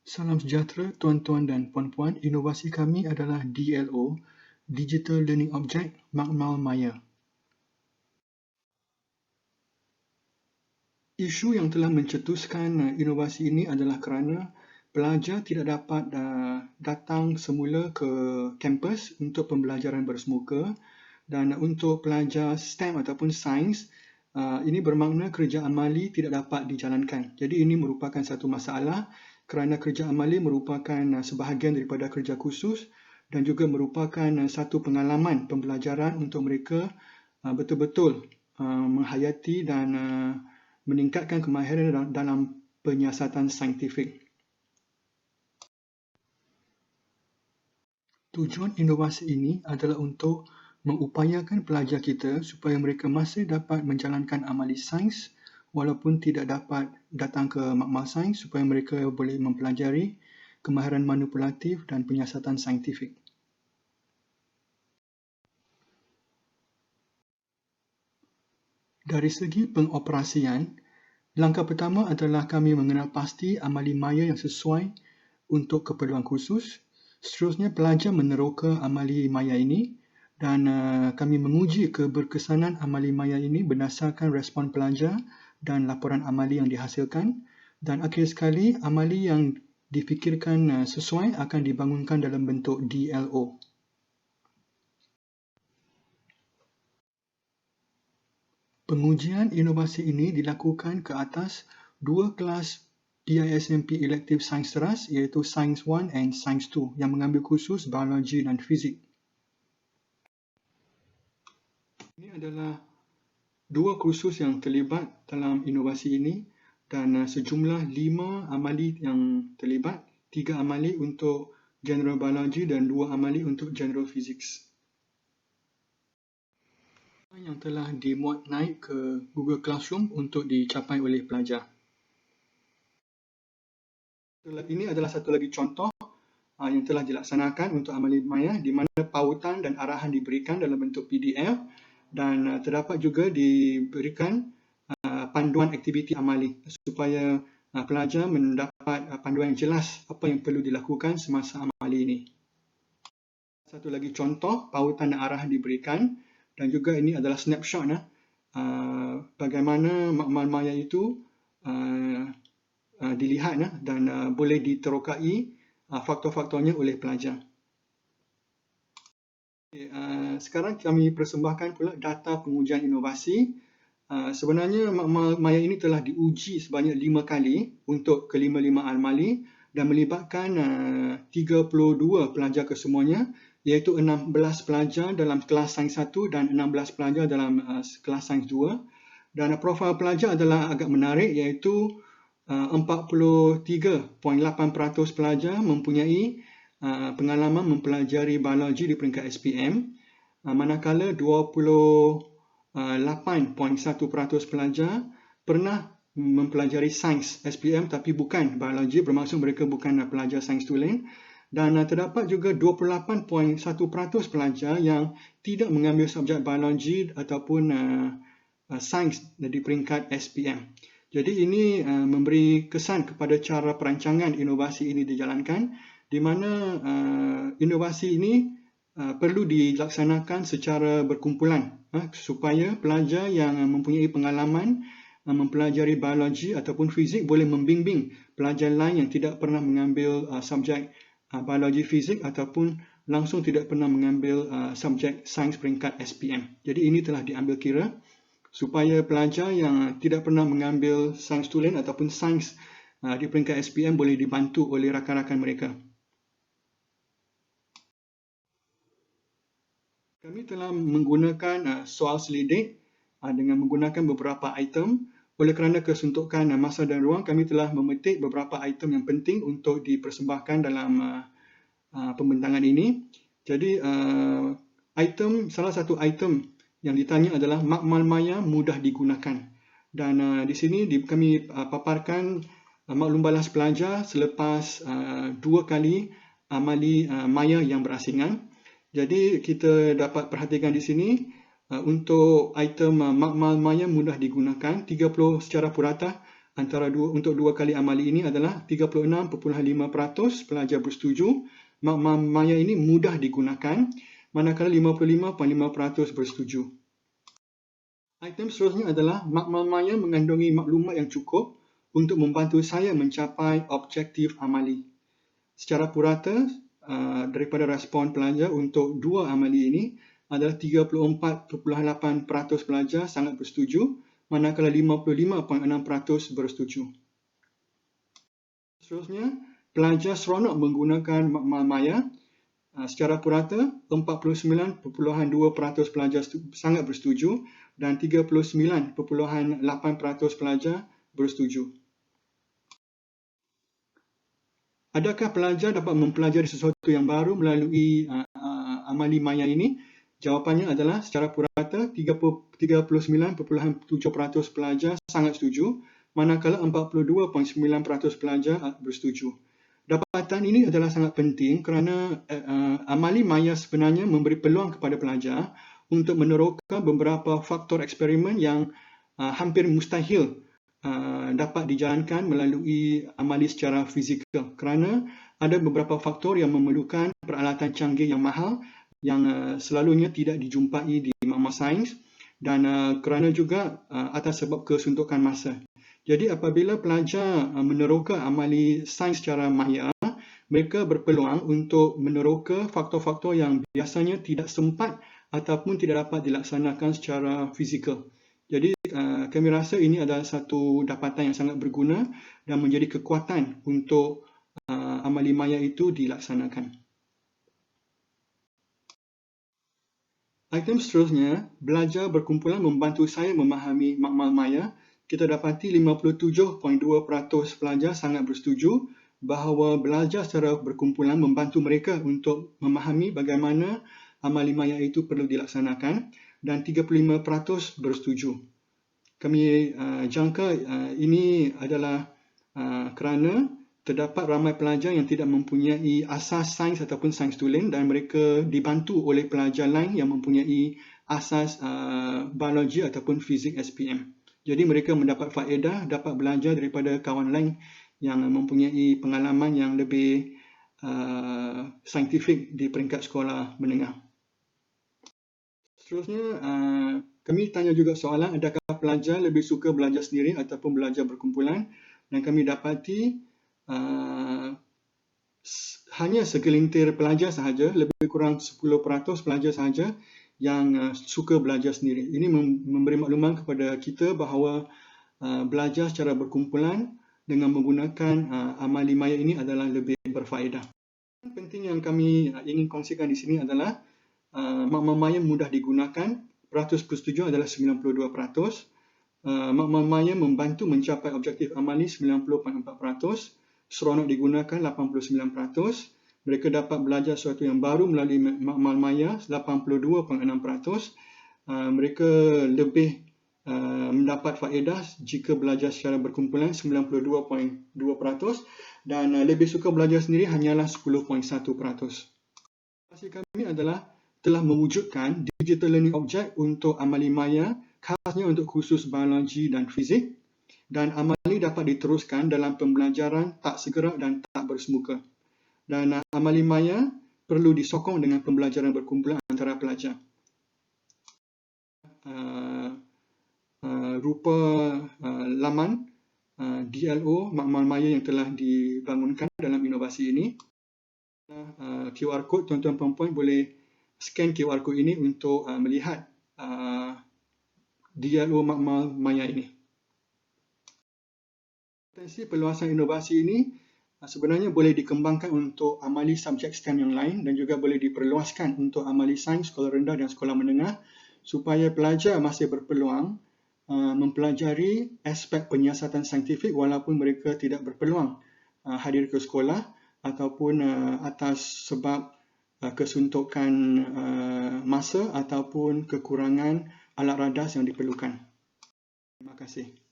Salam sejahtera tuan-tuan dan puan-puan, inovasi kami adalah DLO, Digital Learning Object Makmal Maya. Isu yang telah mencetuskan inovasi ini adalah kerana pelajar tidak dapat datang semula ke kampus untuk pembelajaran bersemuka, dan untuk pelajar STEM ataupun sains, ini bermakna kerja amali tidak dapat dijalankan. Jadi ini merupakan satu masalah kerana kerja amali merupakan sebahagian daripada kerja khusus dan juga merupakan satu pengalaman pembelajaran untuk mereka betul-betul menghayati dan meningkatkan kemahiran dalam penyiasatan saintifik. Tujuan inovasi ini adalah untuk mengupayakan pelajar kita supaya mereka masih dapat menjalankan amali sains walaupun tidak dapat datang ke makmal sains supaya mereka boleh mempelajari kemahiran manipulatif dan penyiasatan saintifik. Dari segi pengoperasian, langkah pertama adalah kami mengenal pasti amali maya yang sesuai untuk keperluan khusus. Seterusnya, pelajar meneroka amali maya ini dan kami menguji keberkesanan amali maya ini berdasarkan respon pelajar dan laporan amali yang dihasilkan. Dan akhir sekali, amali yang difikirkan sesuai akan dibangunkan dalam bentuk DLO. Pengujian inovasi ini dilakukan ke atas dua kelas PISMP Elective Science Teras iaitu Science 1 dan Science 2 yang mengambil khusus biologi dan fizik. Ini adalah dua kursus yang terlibat dalam inovasi ini dan sejumlah 5 amali yang terlibat, 3 amali untuk General Biology dan 2 amali untuk General Physics. Yang telah dimuat naik ke Google Classroom untuk dicapai oleh pelajar. Ini adalah satu lagi contoh yang telah dilaksanakan untuk amali maya di mana pautan dan arahan diberikan dalam bentuk PDF dan terdapat juga diberikan panduan aktiviti amali supaya pelajar mendapat panduan yang jelas apa yang perlu dilakukan semasa amali ini. Satu lagi contoh pautan dan arahan diberikan dan juga ini adalah snapshot bagaimana makmal maya itu dilihat dan boleh diterokai faktor-faktornya oleh pelajar. Sekarang kami persembahkan pula data pengujian inovasi. Sebenarnya makmal maya ini telah diuji sebanyak 5 kali untuk kelima-lima amali dan melibatkan 32 pelajar kesemuanya, iaitu 16 pelajar dalam kelas sains 1 dan 16 pelajar dalam kelas sains 2. Dan profil pelajar adalah agak menarik, iaitu 43.8% pelajar mempunyai pengalaman mempelajari biologi di peringkat SPM, manakala 28.1% pelajar pernah mempelajari sains SPM tapi bukan biologi, bermaksud mereka bukan pelajar sains tulen. Dan terdapat juga 28.1% pelajar yang tidak mengambil subjek biologi ataupun sains di peringkat SPM. Jadi ini memberi kesan kepada cara perancangan inovasi ini dijalankan, di mana inovasi ini perlu dilaksanakan secara berkumpulan supaya pelajar yang mempunyai pengalaman mempelajari biologi ataupun fizik boleh membimbing pelajar lain yang tidak pernah mengambil subjek biologi fizik ataupun langsung tidak pernah mengambil subjek sains peringkat SPM. Jadi ini telah diambil kira supaya pelajar yang tidak pernah mengambil sains tulen ataupun sains di peringkat SPM boleh dibantu oleh rakan-rakan mereka. Kami telah menggunakan soal selidik dengan menggunakan beberapa item. Oleh kerana kesuntukan masa dan ruang, kami telah memetik beberapa item yang penting untuk dipersembahkan dalam pembentangan ini. Jadi salah satu item yang ditanya adalah makmal maya mudah digunakan. Dan di sini kami paparkan maklum balas pelajar selepas 2 kali amali maya yang berasingan. Jadi kita dapat perhatikan di sini untuk item makmal maya mudah digunakan, 30 secara purata untuk dua kali amali ini adalah 36.5% pelajar bersetuju. Makmal maya ini mudah digunakan, manakala 55.5% bersetuju. Item seterusnya adalah makmal maya mengandungi maklumat yang cukup untuk membantu saya mencapai objektif amali. Secara purata, daripada respon pelajar untuk dua amali ini adalah 34.8% pelajar sangat bersetuju, manakala 55.6% bersetuju. Seterusnya, pelajar seronok menggunakan makmal maya. Secara purata, 49.2% pelajar sangat bersetuju dan 39.8% pelajar bersetuju. Adakah pelajar dapat mempelajari sesuatu yang baru melalui amali maya ini? Jawapannya adalah secara purata 39.7% pelajar sangat setuju, manakala 42.9% pelajar bersetuju. Dapatan ini adalah sangat penting kerana amali maya sebenarnya memberi peluang kepada pelajar untuk meneroka beberapa faktor eksperimen yang hampir mustahil dapat dijalankan melalui amali secara fizikal, kerana ada beberapa faktor yang memerlukan peralatan canggih yang mahal yang selalunya tidak dijumpai di makmal sains, dan kerana juga atas sebab kesuntukan masa. Jadi apabila pelajar meneroka amali sains secara maya, mereka berpeluang untuk meneroka faktor-faktor yang biasanya tidak sempat ataupun tidak dapat dilaksanakan secara fizikal. Jadi kami rasa ini adalah satu dapatan yang sangat berguna dan menjadi kekuatan untuk amali maya itu dilaksanakan. Item seterusnya, belajar berkumpulan membantu saya memahami makmal maya. Kita dapati 57.2% pelajar sangat bersetuju bahawa belajar secara berkumpulan membantu mereka untuk memahami bagaimana amali maya itu perlu dilaksanakan, dan 35% bersetuju. Kami jangka ini adalah kerana terdapat ramai pelajar yang tidak mempunyai asas sains ataupun sains tulen, dan mereka dibantu oleh pelajar lain yang mempunyai asas biologi ataupun fizik SPM. Jadi mereka mendapat faedah, dapat belajar daripada kawan lain yang mempunyai pengalaman yang lebih saintifik di peringkat sekolah menengah. Seterusnya, kami tanya juga soalan, adakah pelajar lebih suka belajar sendiri ataupun belajar berkumpulan? Dan kami dapati hanya segelintir pelajar sahaja, lebih kurang 10% pelajar sahaja yang suka belajar sendiri. Ini memberi makluman kepada kita bahawa belajar secara berkumpulan dengan menggunakan amali maya ini adalah lebih berfaedah. Yang penting yang kami ingin kongsikan di sini adalah makmal maya mudah digunakan, peratus persetujuan adalah 92%. Makmal maya membantu mencapai objektif amali 90.4%, seronok digunakan 89%. Mereka dapat belajar sesuatu yang baru melalui makmal maya 82.6%. Mereka lebih mendapat faedah jika belajar secara berkumpulan 92.2%, dan lebih suka belajar sendiri hanyalah 10.1%. Hasil kami adalah telah mewujudkan digital learning object untuk amali maya, khasnya untuk khusus biologi dan fizik, dan amali dapat diteruskan dalam pembelajaran tak segera dan tak bersemuka. Dan amali maya perlu disokong dengan pembelajaran berkumpulan antara pelajar. Rupa laman DLO makmal maya yang telah dibangunkan dalam inovasi ini. QR code, tuan-tuan puan-puan boleh scan QR code ini untuk melihat DLO makmal maya ini. Potensi perluasan inovasi ini sebenarnya boleh dikembangkan untuk amali subjek STEM yang lain, dan juga boleh diperluaskan untuk amali sains sekolah rendah dan sekolah menengah, supaya pelajar masih berpeluang mempelajari aspek penyiasatan saintifik walaupun mereka tidak berpeluang hadir ke sekolah ataupun atas sebab kesuntukan masa ataupun kekurangan alat radas yang diperlukan. Terima kasih.